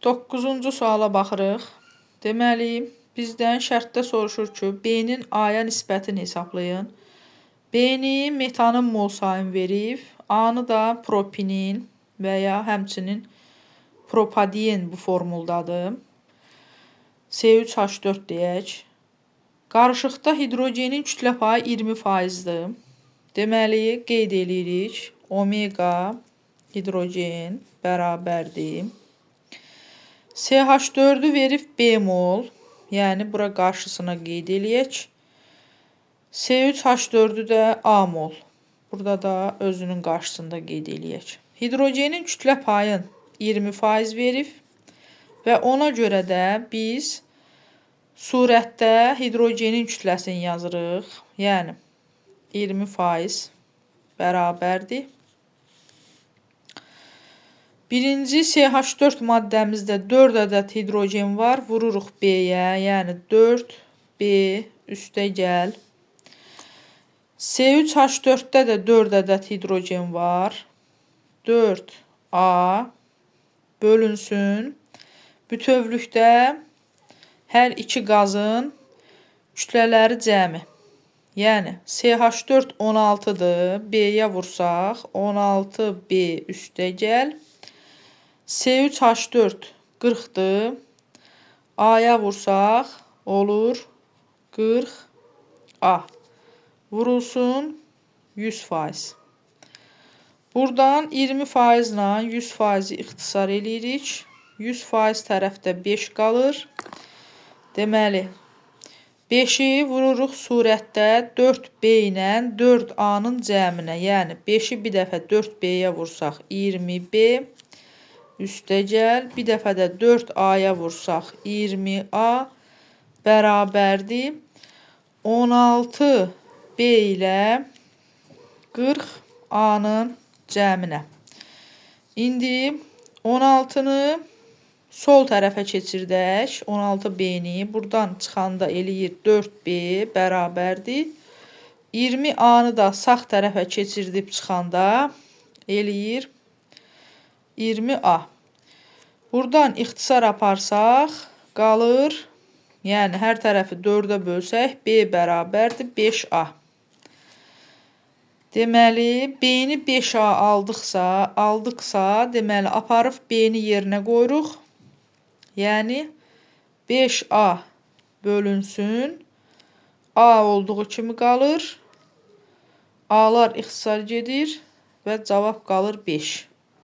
9-cu suala baxırıq. Deməli, bizdən şərtdə soruşur ki, B-nin A-ya nisbətini hesablayın. B-ni metanın mol sayını verib, A-nı da propinin və ya həmçinin propadiyen bu formuldadır. C3H4 deyək. Qarışıqda hidrogenin kütlə payı 20%-dir. Deməli, qeyd edirik. Omega hidrogen bərabərdir. CH4-ü verib B mol, yəni bura qarşısına qeyd eləyək. C3H4-ü də A mol. Burada da özünün qarşısında qeyd eləyək. Hidrogenin kütlə payını 20% verib və ona görə də biz surətdə hidrogenin kütləsini yazırıq. Yəni 20% bərabərdir. Birinci CH4 maddəmizdə 4 ədəd hidrogen var. Vururuq B-yə, yəni 4B üstə gəl. C3H4-də də 4 ədəd hidrogen var. 4A bölünsün. Bütövlükdə hər iki qazın kütlələri cəmi. Yəni CH4 16-dır. B-yə vursaq 16B üstə gəl. C3H4 40-dır. A-ya vursaq olur 40A. Vurulsun 100%. Buradan 20% ilə 100%-i ixtisar eləyirik. 100% tərəfdə 5 qalır. Deməli, 5-i vururuq surətdə 4B ilə 4A-nın cəminə. Yəni 5-i bir dəfə 4B-yə vursaq 20B üstə gəl. Bir dəfə də 4A-ya vursaq 20A bərabərdir 16B ilə 40A-nın cəminə. İndi 16-nı sol tərəfə keçirdək. 16B-ni buradan çıxanda eləyir 4B bərabərdir. 20A-nı da sağ tərəfə keçirdib çıxanda eləyir 20A. Buradan ixtisar aparsaq qalır, yəni hər tərəfi 4-ə bölsək B bərabərdir 5A. Deməli, B-ni 5A aldıqsa, deməli aparıb B-ni yerinə qoyuruq. Yəni 5A bölünsün. A olduğu kimi qalır. A-lar ixtisar gedir və cavab qalır 5.